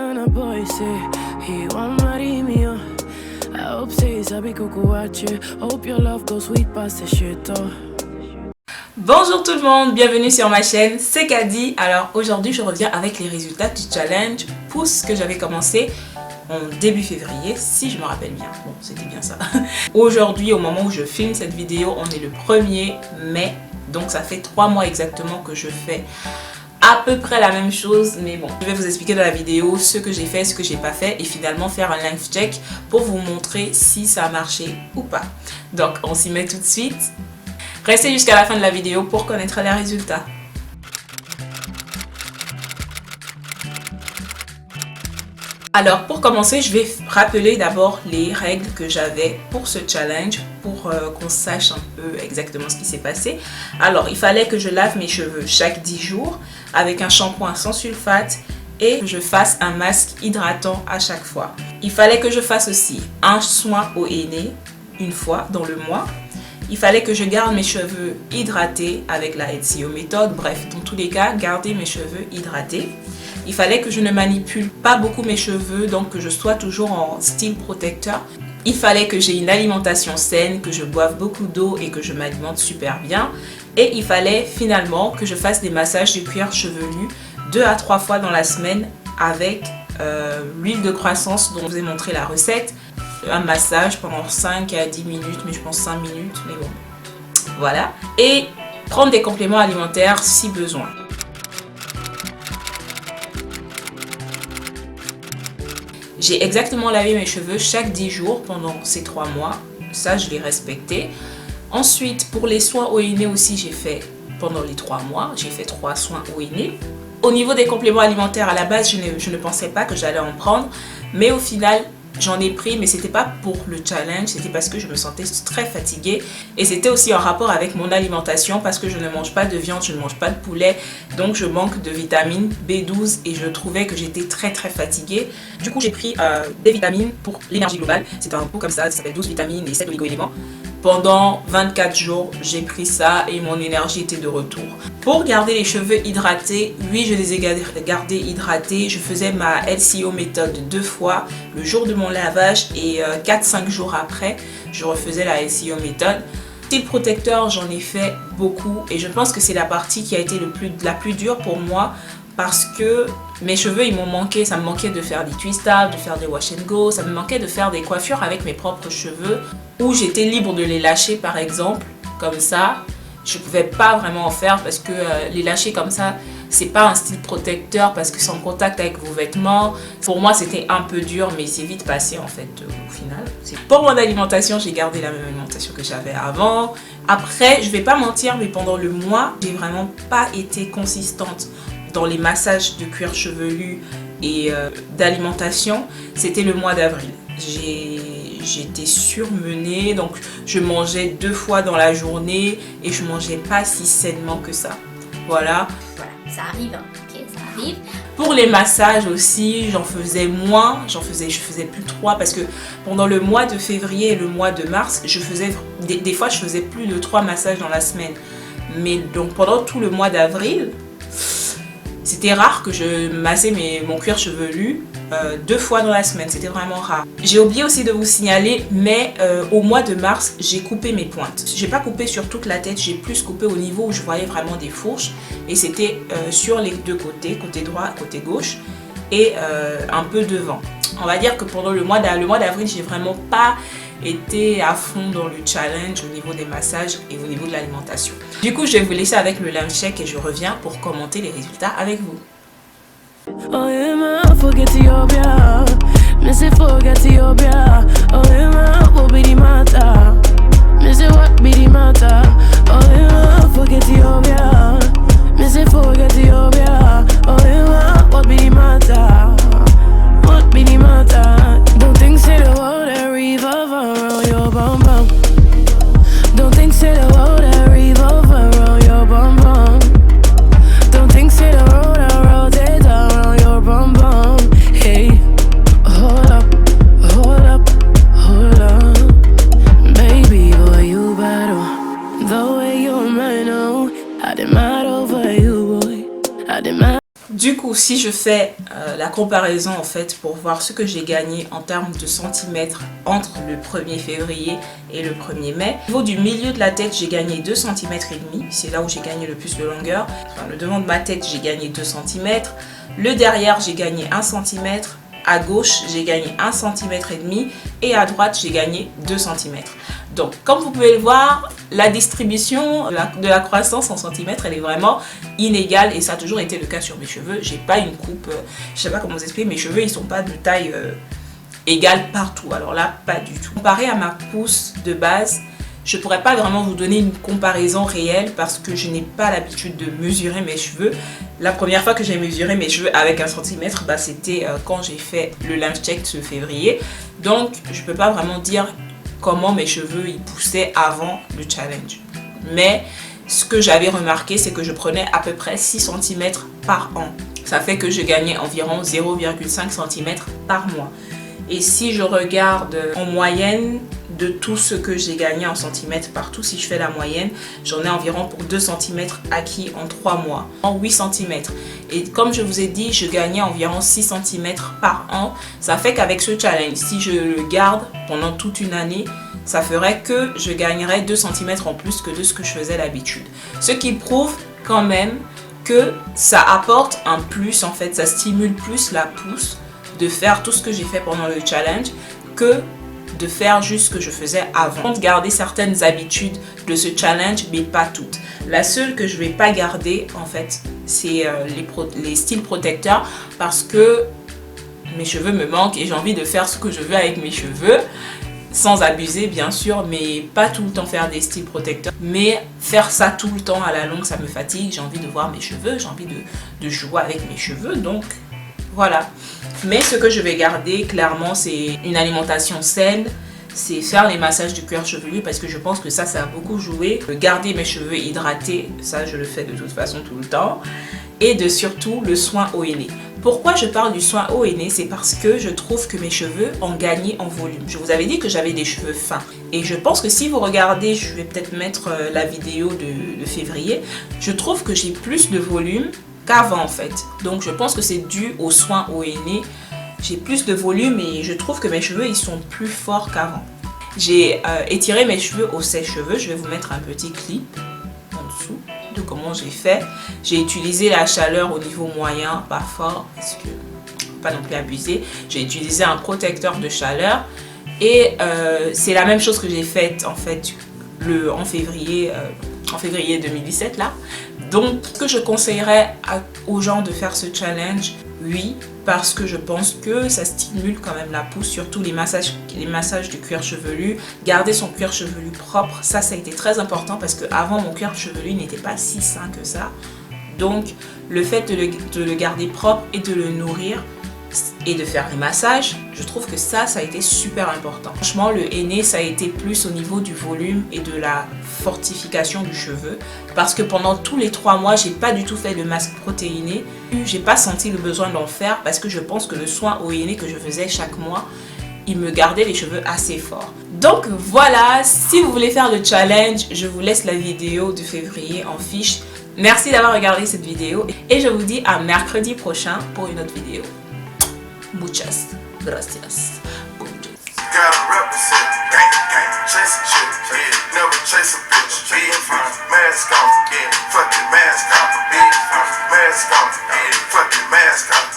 Ghana boy say he want marry me. I hope say sabi kukuache. Hope your love goes sweet past the shit. Bonjour tout le monde, bienvenue sur ma chaîne, c'est Kadi. Alors aujourd'hui je reviens avec les résultats du challenge pouce que j'avais commencé en début février, si je me rappelle bien. Bon, c'était bien ça. Aujourd'hui, au moment où je filme cette vidéo, on est le 1er mai. Donc ça fait 3 mois exactement que je fais à peu près la même chose. Mais bon, je vais vous expliquer dans la vidéo ce que j'ai fait, ce que j'ai pas fait. Et finalement faire un live check pour vous montrer si ça a marché ou pas. Donc on s'y met tout de suite. Restez jusqu'à la fin de la vidéo pour connaître les résultats. Alors pour commencer, je vais rappeler d'abord les règles que j'avais pour ce challenge pour qu'on sache un peu exactement ce qui s'est passé. Alors il fallait que je lave mes cheveux chaque 10 jours avec un shampoing sans sulfate et que je fasse un masque hydratant à chaque fois. Il fallait que je fasse aussi un soin au henné une fois dans le mois. Il fallait que je garde mes cheveux hydratés avec la LCO méthode. Bref, dans tous les cas, garder mes cheveux hydratés. Il fallait que je ne manipule pas beaucoup mes cheveux, donc que je sois toujours en style protecteur. Il fallait que j'ai une alimentation saine, que je boive beaucoup d'eau et que je m'alimente super bien. Et il fallait finalement que je fasse des massages du cuir chevelu 2 à 3 fois dans la semaine avec l'huile de croissance dont je vous ai montré la recette. Un massage pendant 5 à 10 minutes, mais je pense 5 minutes, mais bon, voilà. Et prendre des compléments alimentaires si besoin. J'ai exactement lavé mes cheveux chaque 10 jours pendant ces 3 mois. Ça, je l'ai respecté. Ensuite, pour les soins au henné aussi, j'ai fait pendant les 3 mois. J'ai fait 3 soins au henné. Au niveau des compléments alimentaires, à la base, je ne pensais pas que j'allais en prendre. Mais au final, j'en ai pris, mais c'était pas pour le challenge, c'était parce que je me sentais très fatiguée et c'était aussi en rapport avec mon alimentation parce que je ne mange pas de viande, je ne mange pas de poulet, donc je manque de vitamine B12 et je trouvais que j'étais très fatiguée. Du coup, j'ai pris des vitamines pour l'énergie globale, c'est un pot comme ça s'appelle 12 vitamines et 7 oligo-éléments. Pendant 24 jours, j'ai pris ça et mon énergie était de retour. Pour garder les cheveux hydratés, oui, je les ai gardés hydratés. Je faisais ma LCO méthode 2 fois, le jour de mon lavage et 4-5 jours après, je refaisais la LCO méthode. Style protecteur, j'en ai fait beaucoup et je pense que c'est la partie qui a été la plus dure pour moi parce que mes cheveux, ils m'ont manqué. Ça me manquait de faire des twist-up, de faire des wash and go, ça me manquait de faire des coiffures avec mes propres cheveux où j'étais libre de les lâcher par exemple, comme ça. Je ne pouvais pas vraiment en faire parce que les lâcher comme ça, c'est pas un style protecteur parce que c'est en contact avec vos vêtements. Pour moi, c'était un peu dur, mais c'est vite passé en fait au final. Pour mon alimentation, j'ai gardé la même alimentation que j'avais avant. Après, je vais pas mentir, mais pendant le mois, j'ai vraiment pas été consistante dans les massages de cuir chevelu et d'alimentation. C'était le mois d'avril. J'étais surmenée, donc je mangeais 2 fois dans la journée et je mangeais pas si sainement que ça. Voilà, ça arrive, hein. Ok, ça arrive. Pour les massages aussi, j'en faisais moins, je faisais plus 3 parce que pendant le mois de février et le mois de mars, je faisais des fois je faisais plus de 3 massages dans la semaine. Mais donc pendant tout le mois d'avril, c'était rare que je massais mon cuir chevelu 2 fois dans la semaine, c'était vraiment rare. J'ai oublié aussi de vous signaler, mais au mois de mars, j'ai coupé mes pointes. J'ai pas coupé sur toute la tête, j'ai plus coupé au niveau où je voyais vraiment des fourches. Et c'était sur les 2 côtés, côté droit, côté gauche, et un peu devant. On va dire que pendant le mois d'avril, j'ai vraiment pas été à fond dans le challenge au niveau des massages et au niveau de l'alimentation. Du coup, je vais vous laisser avec le live check et je reviens pour commenter les résultats avec vous. Oh yeah, man, forget Ethiopia. Me say forget Ethiopia. Oh yeah, man, what be the matter? Me say what be the matter? Oh yeah, man, forget Ethiopia. Me say forget Ethiopia. Oh yeah, man, what be the matter? What be the matter? Don't think say the world that revolve around your bum bum. Don't think say the world that revolve around your bum bum. Don't think say the world that rotate around your bum bum. Hey, hold up, hold up, hold Si je fais la comparaison en fait pour voir ce que j'ai gagné en termes de centimètres entre le 1er février et le 1er mai, au niveau du milieu de la tête, j'ai gagné 2 cm et demi. C'est là où j'ai gagné le plus de longueur. Enfin, le devant de ma tête, j'ai gagné 2 cm. Le derrière, j'ai gagné 1 cm. À gauche, j'ai gagné 1 cm et demi et à droite, j'ai gagné 2 cm. Donc, comme vous pouvez le voir, la distribution de la croissance en centimètres, elle est vraiment inégale et ça a toujours été le cas sur mes cheveux. J'ai pas une coupe, je sais pas comment vous expliquer, mes cheveux, ils sont pas de taille égale partout. Alors là, pas du tout. Comparé à ma pousse de base, je pourrais pas vraiment vous donner une comparaison réelle parce que je n'ai pas l'habitude de mesurer mes cheveux. La première fois que j'ai mesuré mes cheveux avec 1 centimètre, c'était quand j'ai fait le lymph check ce février. Donc, je peux pas vraiment dire comment mes cheveux ils poussaient avant le challenge. Mais ce que j'avais remarqué, c'est que je prenais à peu près 6 cm par an. Ça fait que je gagnais environ 0,5 cm par mois. Et si je regarde en moyenne de tout ce que j'ai gagné en centimètres partout, si je fais la moyenne, j'en ai environ pour 2 cm acquis en 3 mois, en 8 cm. Et comme je vous ai dit, je gagnais environ 6 cm par an. Ça fait qu'avec ce challenge, si je le garde pendant toute une année, ça ferait que je gagnerais 2 cm en plus que de ce que je faisais d'habitude. Ce qui prouve quand même que ça apporte un plus, en fait, ça stimule plus la pousse de faire tout ce que j'ai fait pendant le challenge que de faire juste ce que je faisais avant. De garder certaines habitudes de ce challenge, mais pas toutes. La seule que je vais pas garder, en fait, c'est les styles protecteurs parce que mes cheveux me manquent et j'ai envie de faire ce que je veux avec mes cheveux. Sans abuser bien sûr, mais pas tout le temps faire des styles protecteurs. Mais faire ça tout le temps à la longue, ça me fatigue. J'ai envie de voir mes cheveux, j'ai envie de jouer avec mes cheveux, donc voilà. Mais ce que je vais garder clairement, c'est une alimentation saine, c'est faire les massages du cuir chevelu parce que je pense que ça a beaucoup joué. Garder mes cheveux hydratés, ça je le fais de toute façon tout le temps. Et de surtout le soin eau et nez. Pourquoi je parle du soin eau et nez? C'est parce que je trouve que mes cheveux ont gagné en volume. Je vous avais dit que j'avais des cheveux fins. Et je pense que si vous regardez, je vais peut-être mettre la vidéo de février, je trouve que j'ai plus de volume qu'avant en fait. Donc je pense que c'est dû au soin eau et nez. J'ai plus de volume et je trouve que mes cheveux ils sont plus forts qu'avant. J'ai étiré mes cheveux au sèche-cheveux. Je vais vous mettre un petit clip en dessous de comment j'ai fait. J'ai utilisé la chaleur au niveau moyen, pas fort parce que pas non plus abuser. J'ai utilisé un protecteur de chaleur et c'est la même chose que j'ai faite en fait en février 2017 là. Donc ce que je conseillerais aux gens de faire ce challenge, oui, parce que je pense que ça stimule quand même la pousse, surtout les massages du cuir chevelu. Garder son cuir chevelu propre, ça a été très important parce qu'avant mon cuir chevelu n'était pas si sain que ça. Donc le fait de le garder propre et de le nourrir et de faire les massages, je trouve que ça a été super important. Franchement, le henné, ça a été plus au niveau du volume et de la fortification du cheveu parce que pendant tous les 3 mois, j'ai pas du tout fait de masque protéiné. J'ai pas senti le besoin d'en faire parce que je pense que le soin au henné que je faisais chaque mois, il me gardait les cheveux assez forts. Donc voilà, si vous voulez faire le challenge, je vous laisse la vidéo de février en fiche. Merci d'avoir regardé cette vidéo et je vous dis à mercredi prochain pour une autre vidéo. Muchas gracias. Gotta represent, gang, gang, chasing shit, yeah, never chase a bitch, mask on, yeah, fuck your mask off, mask on, yeah, fuck your mask off,